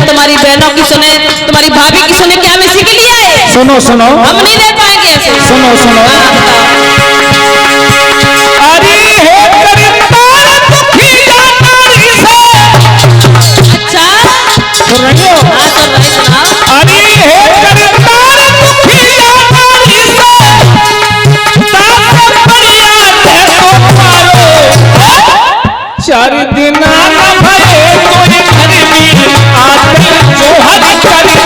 तुम्हारी बहनों की सुने, तुम्हारी भाभी की सुने, क्या मैं सीख लिया है? सुनो सुनो, हम नहीं दे पाएंगे ऐसे। सुनो सुनो, अरे हो करीमदार दुखी जानारी से। अच्छा सुन रही हो? हाँ सुन रही, सुनाओ। अरे हो करीमदार दुखी जानारी से, ताकत बढ़िया दे तो पारो। चार दिन ना भये कोई घर में आते जो हद करदारी।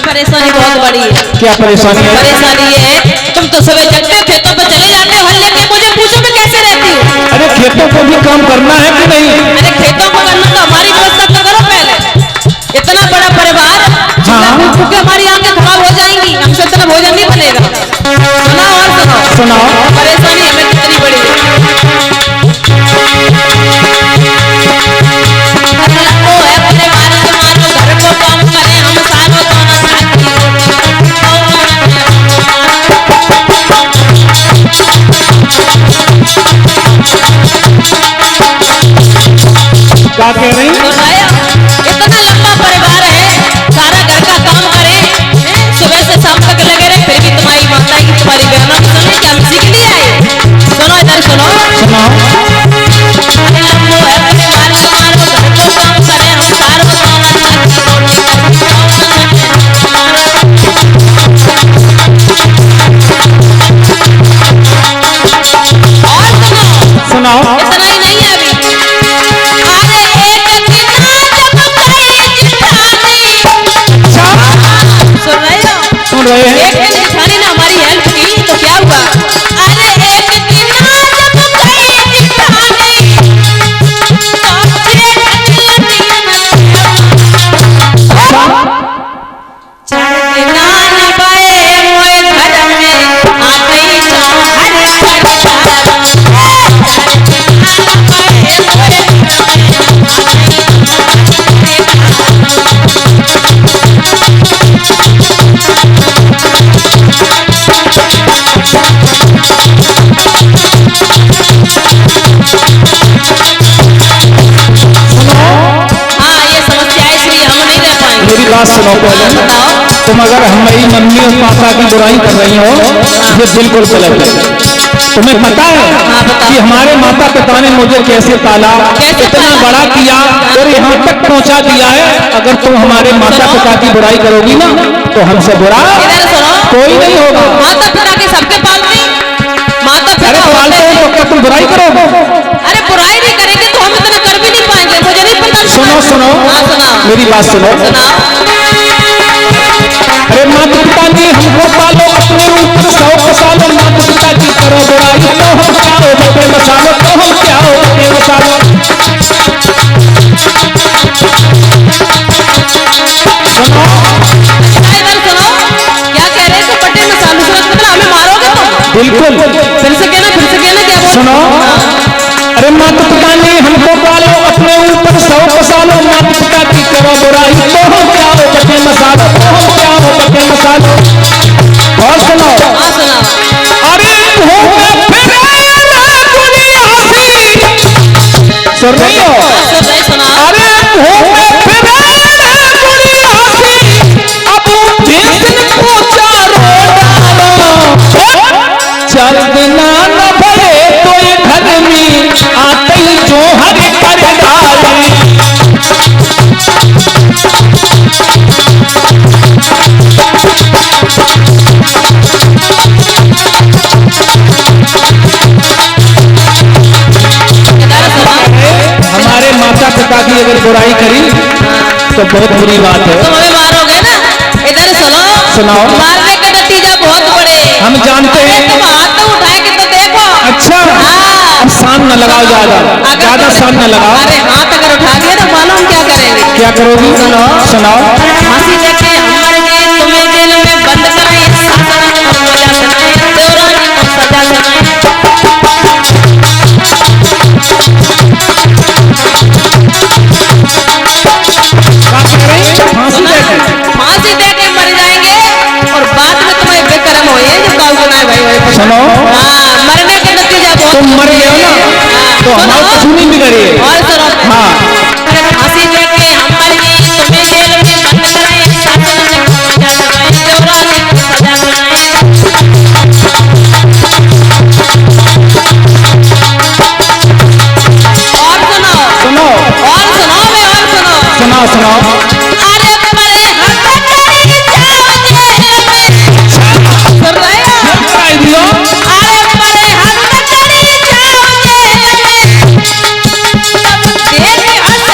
परेशानी बहुत बड़ी है। क्या परेशानी है? परेशानी है तुम तो सुबह जगते खेतों पे चले जाते हो, हल लेके मुझे पूछो मैं कैसे रहती हूँ। अरे खेतों को भी काम करना है कि नहीं? अरे खेतों को करना तो हमारी व्यवस्था तो करो पहले। इतना बड़ा परिवार, हाँ क्योंकि हमारी आंखें खराब हो जाएंगी, हमसे इतना भोजन नहीं बनेगा। सुनाओ और सुनाओ। सुनाओ। परेशानी हमें कितनी बड़ी है। क्या कह रही? इतना लंबा परिवार है, सारा घर का काम करे, सुबह से शाम तक लगे रहे, फिर भी तुम्हारी माता की, तुम्हारी बहनों की सुने, क्या हम सीख लिया है? सुनो इधर सुनो। सुनाओ। सुनाओ। इतना ही नहीं है अभी। सुन रहे हैं? एक दिन जेठानी ने हमारी हेल्प की तो क्या हुआ? अरे एक दिन जब गई सुनो पहले, तुम अगर हमारी मम्मी और पापा की बुराई कर रही हो ये बिल्कुल गलत है। तुम्हें पता है कि हमारे माता पिता ने मुझे कैसे पाला, इतना बड़ा किया और यहाँ तक पहुँचा दिया है। अगर तुम हमारे माता पिता की बुराई करोगी ना तो हमसे बुरा कोई नहीं होगा। माता पिता के सबके पालते, माता पिता पालते हैं तो क्या तुम बुराई करोगे? अरे बुराई नहीं करेंगे तो हम इतना कर भी नहीं पाएंगे, मुझे नहीं पता। सुनो सुनो, मेरी बात सुनो। अरे माता पिता ने हमको पालो, अपने ऊपर 100 सालों, माता पिता की करो बुराई तो हम क्या हो बटे मसालो, तो हम क्या हो बटे मसालो। सुनो इधर सुनो, क्या कह रहे थे? बटे मसालो से मतलब हमें मारोगे तुम? बिल्कुल। फिर से कहना क्या बोल? सुनो, अरे माता पिता ने हमको पालो, अपने ऊपर 100 सालों, माता पिता की करो बुराई तो हम क्या हो बटे मसालो, तो हम क्या हो बटे मसालो। और सुनो। अरे सुन रही हो? पिता की अगर बुराई करी तो बहुत बुरी बात है। तुम हमें मारोगे ना, इधर सुनो। सुनाओ। मारने का नतीजा बहुत बड़े हम जानते हैं। तुम हाथ तो उठाएंगे तो देखो। अच्छा। अब शान न लगाओ, ज्यादा शान न लगाओ। अरे हाथ अगर उठा दिया तो मालूम क्या करेंगे। क्या करोगी? सुनो। सुनाओ। फांसी देके हम मरेंगे, तुम्हें जेल में बंद कराएं, शासन को मजा सुनाएं, देवरानी को सजा सुनाएं। फांसी देके मर जाएंगे और बाद में तुम्हें बेकरम हो ये जो काऊ सुनाए भाई। सुनो। हाँ, मरने का नतीजा बहुत। तुम मर गए हो ना तो हमारी कसूनी भी करिए। और सुनो। हाँ। फांसी देके हम मरेंगे, तुम्हें जेल में बंद कराएं, शासन को मजा सुनाएं, देवरानी को सजा सुनाएं। और सुनो। सुनो। और सुनो मैं और सुनो। सुनाओ सुनाओ। अरे परे हंसते जाओ जेल में। सुन रहे हो? कराई दियो। अरे परे हंसते जाओ जेल में। तब देख हंसे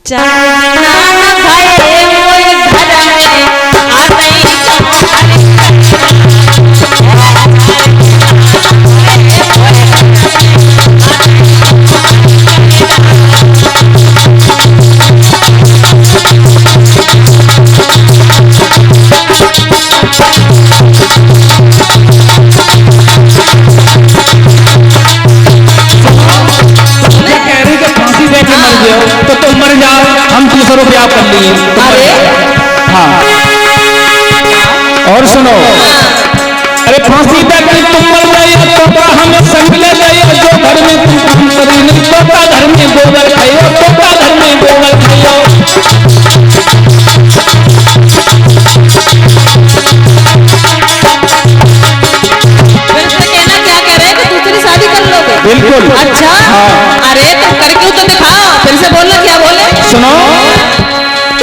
चाना भाई मोए घर में आ गई तुम्हारी। तो तुम मर जाओ, हम 300 रुपया कर लिए। अरे हाँ। और सुनो। अरे फांसी देके तुम मर गए तो हमें संग ले गए, जो घर में तुम काम करी नहीं तोता घर में गोबर खाइयो, तोता घर में गोबर खाइयो। फिर से कहना क्या कह रहे हैं कि दूसरी शादी कर लोगे? बिल्कुल। अच्छा। हाँ। अरे तुम करके तो दिखाओ, फिर से बोलना क्या बोले। सुनो।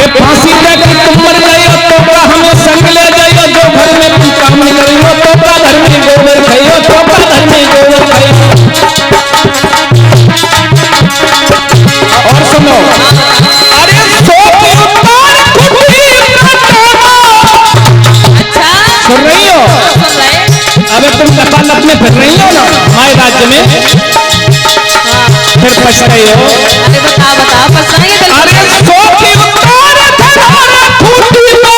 ये फांसी देके तुम मर गए तो हमें संग ले गए, जो घर में तुम काम नहीं करियो, तोता घर में गोबर खाइयो, तोता घर में गोबर खाइयो। और सुनो। अरे सोची उतार खुदी अच्छा। सुन रही हो? सुन रहे। अबे तुम कपालत में फिर रही हो ना माए राज्य में, फिर पछताई हो। अरे बताओ बताओ, पछताएंगे बिल्कुल। अरे सोची उतार धरारा खूटी पे,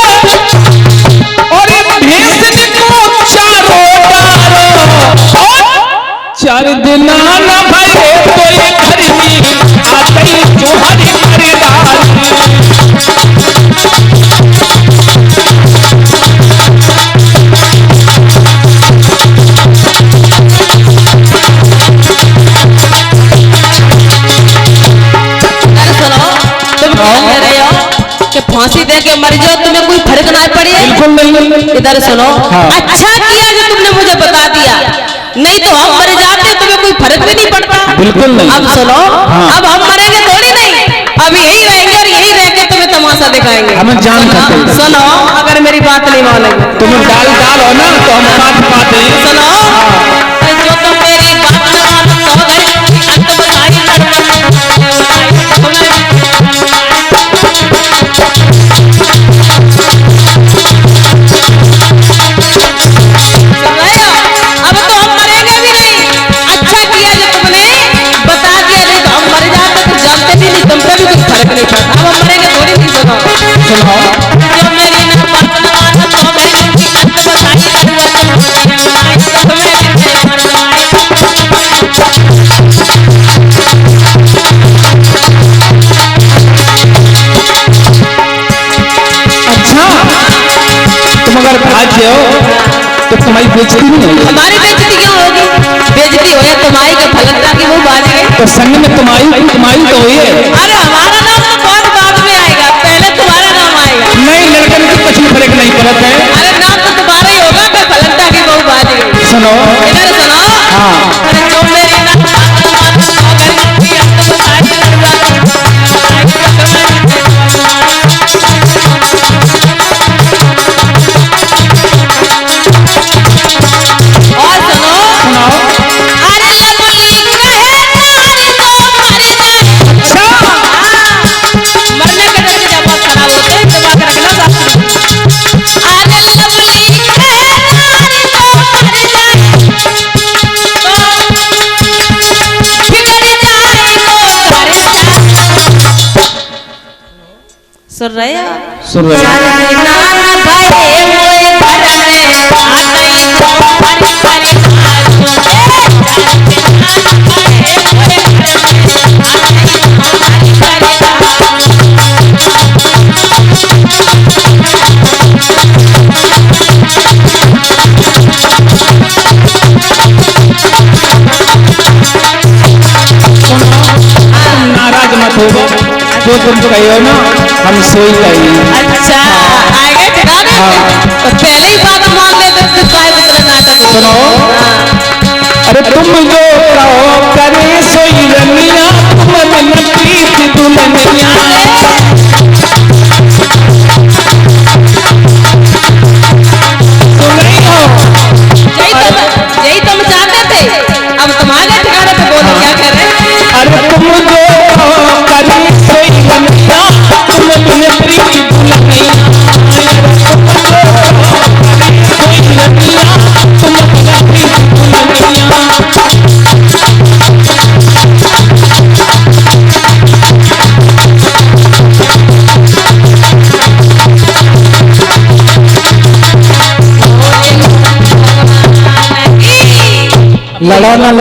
और ये भेषनी को चारों डारो, चार दिना न भरे तो ये घर में आती तुम्हारी खरीदारी। फांसी दे के मर जाओ, तुम्हें कोई फर्क ना पड़े। बिल्कुल नहीं। इधर सुनो। हाँ। अच्छा किया जो तुमने मुझे बता दिया, नहीं तो हम मर जाते, तुम्हें कोई फर्क भी नहीं पड़ता। बिल्कुल नहीं। अब सुनो। हाँ। अब हम मरेंगे थोड़ी नहीं, अब यही रहेंगे और यही रह के तुम्हें तमाशा दिखाएंगे। हमें जान सकते हैं। सुनो, अगर मेरी बात नहीं मानोगे, तुम डाल हो ना तो हम बात पाते हैं। सुनो। जो तुम मेरी बात न मानो तो घर की अंत बताई अब तो हम मरेंगे भी नहीं। अच्छा किया जो तुमने बता दिया, नहीं तो हम मर जाते तो जानते भी नहीं, तुम पे भी कुछ फर्क नहीं पड़ता। अब हम मरेंगे थोड़ी नहीं। सुनो। जो मेरी न बात न मानो तो घर की अंत बताई तुम अगर भाग्य हो तो तुम्हारी बेइज्जती नहीं होगी। हमारी बेइज्जती क्यों होगी? बेइज्जती हो या तुम्हारी के फलकता की वो बात है। तो संग में तुम्हारी तो हुई है। अरे हमारा नाम तो बहुत बाद में आएगा, पहले तुम्हारा नाम आएगा। नहीं, लड़कन की कुछ फर्क नहीं पड़ता है। अरे नाम तो तुम्हारा ही होगा, मैं फलकता की वो बात है। सुनो। इधर सुनो। हाँ। अरे जो मेरी ना और सुनो। सुनाओ। अरे रहे हो? सुन रहे हैं। नाराज मत हो, जो तुम कहो ना हम सोई कही। अच्छा आएगा ठिकाने तो पहले ही बात मान लेते तो शायद इतना नाटक सुनो, अरे तुम जो कहो करे सोई रनिया, तुम बिन प्रीत दुल्हनिया। सुन रही हो? यही तुम चाहते थे, अब तुम्हारे ठिकाने पे बोलो क्या कह रहे हैं? अरे तुम जो करे सोई रनिया, तुम बिन प्रीत दुल्हनिया। सोई रनिया, तुम बिन प्रीत दुल्हनिया। लड़ा ना